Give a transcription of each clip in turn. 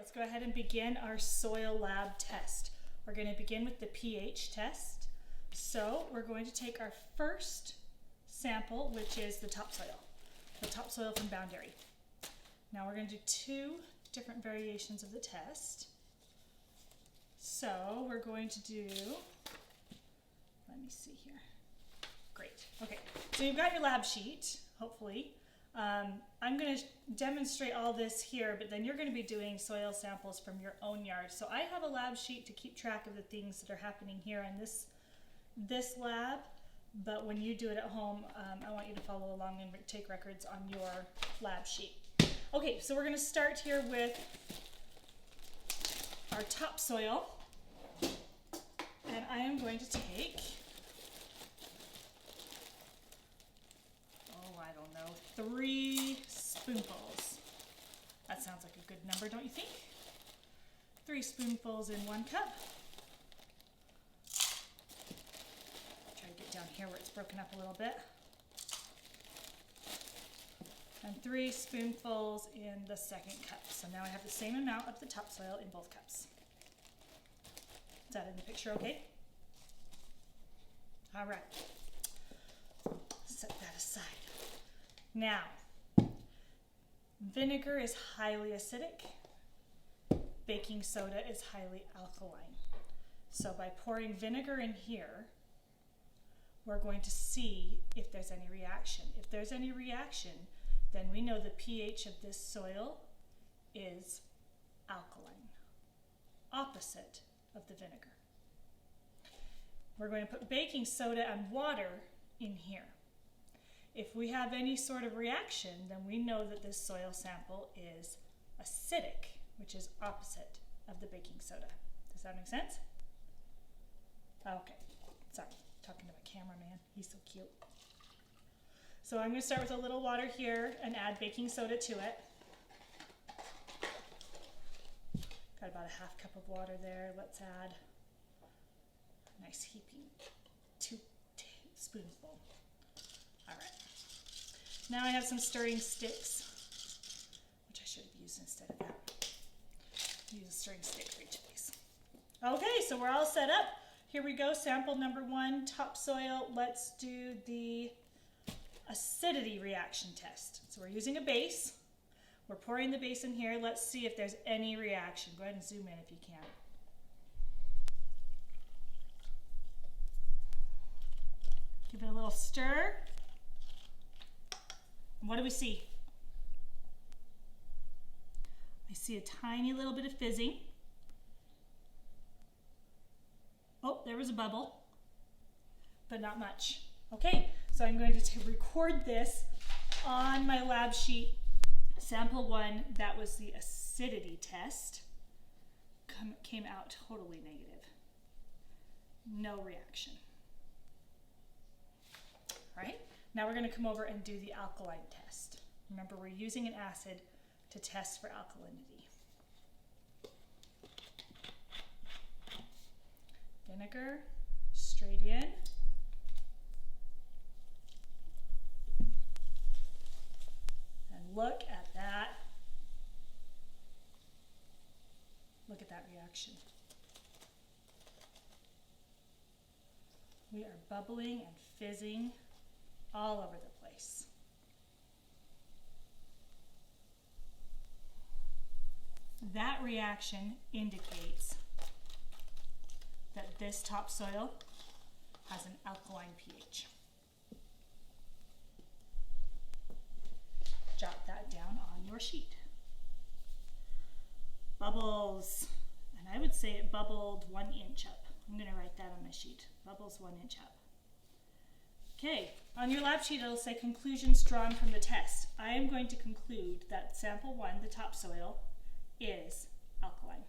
let's go ahead and begin our soil lab test. We're going to begin with the pH test. So we're going to take our first sample, which is the topsoil from Boundary. Now we're going to do two different variations of the test. So we're going to do, let me see here. Great. Okay, so you've got your lab sheet, hopefully. I'm going to demonstrate all this here, but then you're going to be doing soil samples from your own yard. So I have a lab sheet to keep track of the things that are happening here in this lab, but when you do it at home, I want you to follow along and take records on your lab sheet. Okay, so we're going to start here with our topsoil, and I am going to take, I don't know, 3 spoonfuls. That sounds like a good number, don't you think? 3 spoonfuls in 1 cup. Try to get down here where it's broken up a little bit. And 3 spoonfuls in the second cup. So now I have the same amount of the topsoil in both cups. Is that in the picture okay? All right. Set that aside. Now, vinegar is highly acidic. Baking soda is highly alkaline. So by pouring vinegar in here, we're going to see if there's any reaction. If there's any reaction, then we know the pH of this soil is alkaline, opposite of the vinegar. We're going to put baking soda and water in here. If we have any sort of reaction, then we know that this soil sample is acidic, which is opposite of the baking soda. Does that make sense? Okay, sorry, talking to my cameraman, he's so cute. So I'm going to start with a little water here and add baking soda to it. Got about a half cup of water there. Let's add a nice heaping 2 tablespoonfuls. All right. Now I have some stirring sticks, which I should have used instead of that. Use a stirring stick for each of these. Okay, so we're all set up. Here we go, sample number 1, topsoil. Let's do the acidity reaction test. So we're using a base. We're pouring the base in here. Let's see if there's any reaction. Go ahead and zoom in if you can. Give it a little stir. What do we see? I see a tiny little bit of fizzing. Oh, there was a bubble, but not much. Okay, so I'm going to record this on my lab sheet. Sample 1, that was the acidity test, came out totally negative. No reaction. All right, now we're going to come over and do the alkaline test. Remember, we're using an acid to test for alkalinity. Vinegar, straight in. And look at that. Look at that reaction. We are bubbling and fizzing all over the place. That reaction indicates that this topsoil has an alkaline pH. Jot that down on your sheet. Bubbles, and I would say it bubbled 1 inch up. I'm going to write that on my sheet. Bubbles 1 inch up. Okay, on your lab sheet it'll say conclusions drawn from the test. I am going to conclude that sample 1, the topsoil, is alkaline.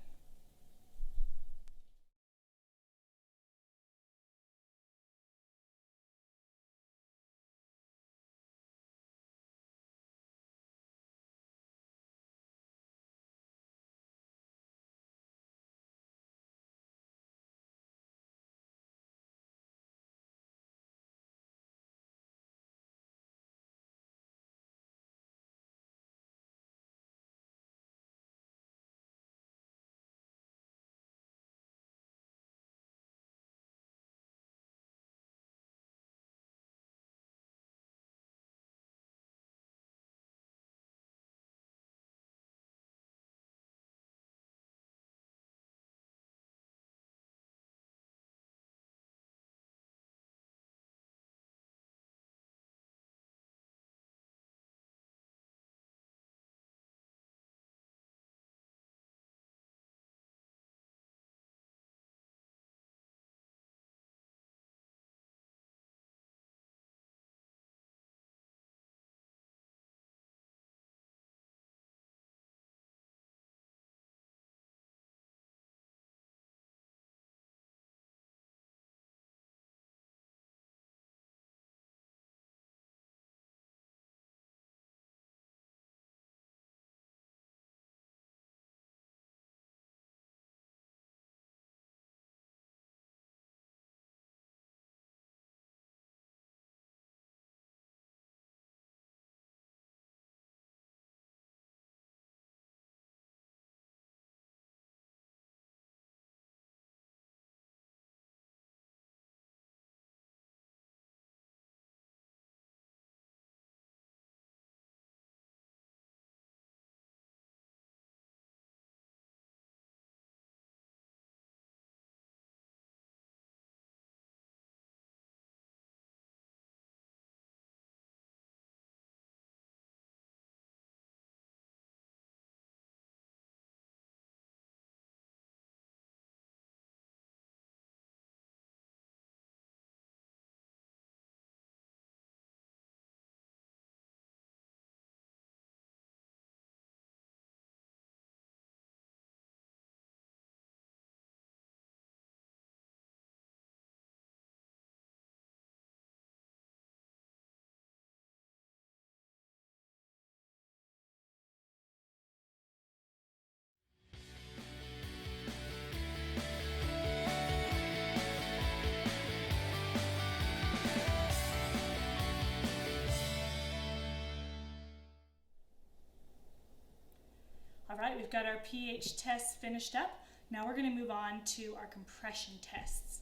right, we've got our pH tests finished up. Now we're going to move on to our compression tests.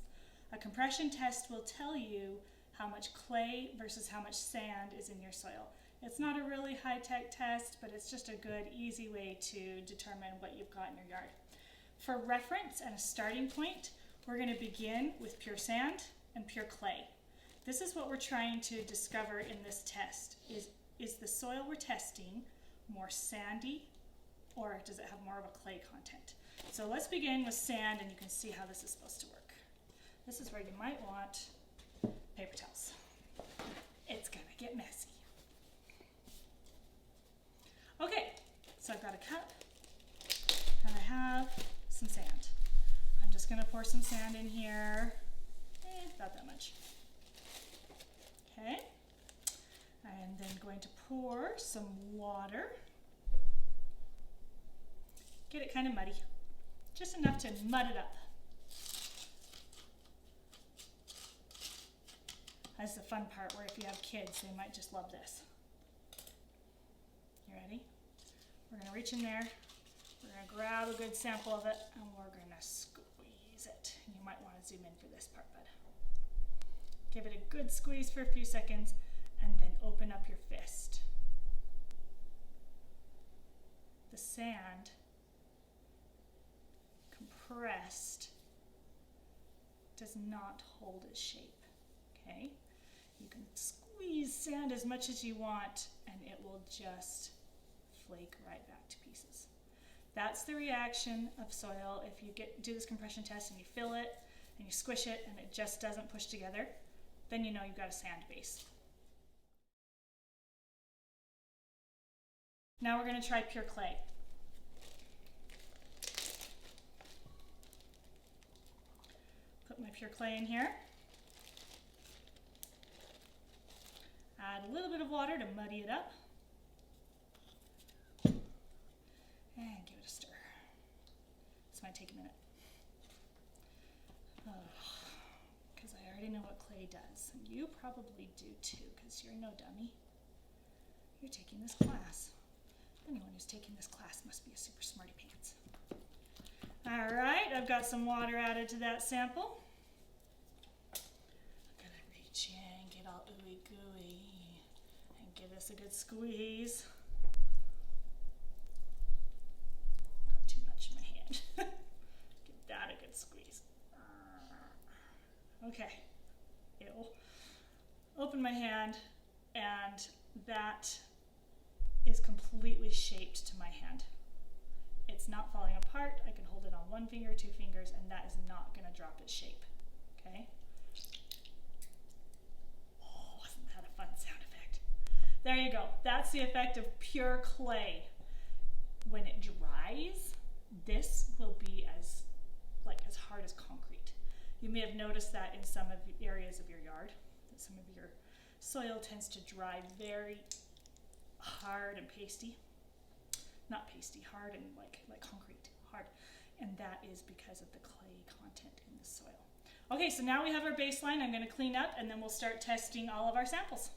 A compression test will tell you how much clay versus how much sand is in your soil. It's not a really high-tech test, but it's just a good, easy way to determine what you've got in your yard. For reference and a starting point, we're going to begin with pure sand and pure clay. This is what we're trying to discover in this test. Is the soil we're testing more sandy, or does it have more of a clay content? So let's begin with sand, and you can see how this is supposed to work. This is where you might want paper towels. It's gonna get messy. Okay, so I've got a cup, and I have some sand. I'm just gonna pour some sand in here. Not that much. Okay, I'm then going to pour some water. Get it kind of muddy, just enough to mud it up. That's the fun part, where if you have kids, they might just love this. You ready? We're gonna reach in there, we're gonna grab a good sample of it, and we're gonna squeeze it. You might wanna zoom in for this part, bud. Give it a good squeeze for a few seconds, and then open up your fist. The sand, compressed, does not hold its shape, okay? You can squeeze sand as much as you want, and it will just flake right back to pieces. That's the reaction of soil if you do this compression test and you fill it and you squish it and it just doesn't push together, then you know you've got a sand base. Now we're going to try pure clay. Put my pure clay in here. Add a little bit of water to muddy it up. And give it a stir. This might take a minute. Because I already know what clay does. And you probably do too, because you're no dummy. You're taking this class. Anyone who's taking this class must be a super smarty pants. All right, I've got some water added to that sample. I'm gonna reach in, get all ooey gooey, and give this a good squeeze. Got too much in my hand. Give that a good squeeze. Okay, it'll open my hand, and that is completely shaped to my hand. It's not falling apart. I can hold it on one finger, two fingers, and that is not going to drop its shape. Okay? Oh, wasn't that a fun sound effect? There you go. That's the effect of pure clay. When it dries, this will be as hard as concrete. You may have noticed that in some of the areas of your yard, that some of your soil tends to dry very hard and pasty. Not pasty, hard and like concrete, hard. And that is because of the clay content in the soil. Okay, so now we have our baseline. I'm going to clean up, and then we'll start testing all of our samples.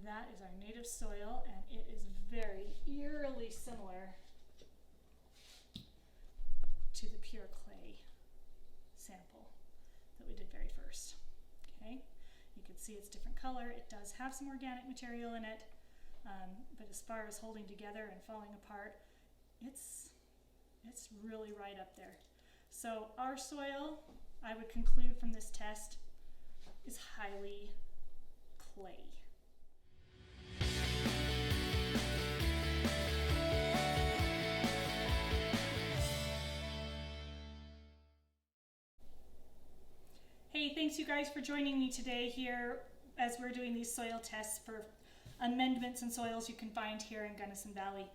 that is our native soil, and it is very eerily similar to the pure clay sample that we did very first. Okay, you can see it's different color. It does have some organic material in it, but as far as holding together and falling apart, it's really right up there. So our soil, I would conclude from this test, is highly clay. Hey, thanks you guys for joining me today here as we're doing these soil tests for amendments and soils you can find here in Gunnison Valley.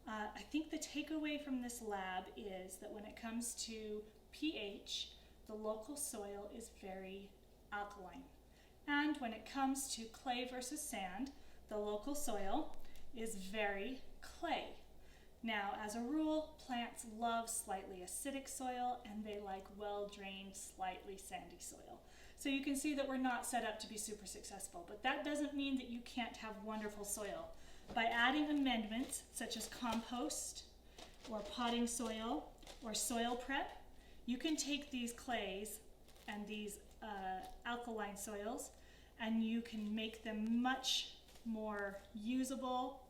I think the takeaway from this lab is that when it comes to pH, the local soil is very alkaline. And when it comes to clay versus sand, the local soil is very clay. Now, as a rule, plants love slightly acidic soil and they like well-drained, slightly sandy soil. So you can see that we're not set up to be super successful, but that doesn't mean that you can't have wonderful soil. By adding amendments such as compost or potting soil or soil prep, you can take these clays and these alkaline soils and you can make them much more usable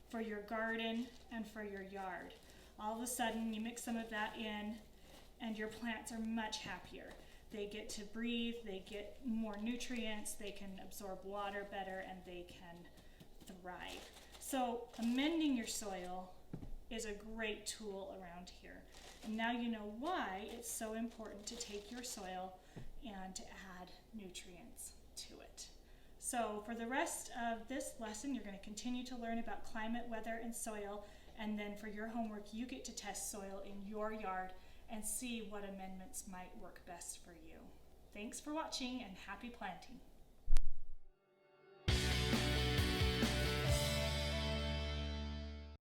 for your garden and for your yard. All of a sudden you mix some of that in and your plants are much happier. They get to breathe, they get more nutrients, they can absorb water better, and they can thrive. So amending your soil is a great tool around here. And now you know why it's so important to take your soil and to add nutrients to it. So for the rest of this lesson, you're going to continue to learn about climate, weather, and soil. And then for your homework, you get to test soil in your yard and see what amendments might work best for you. Thanks for watching and happy planting.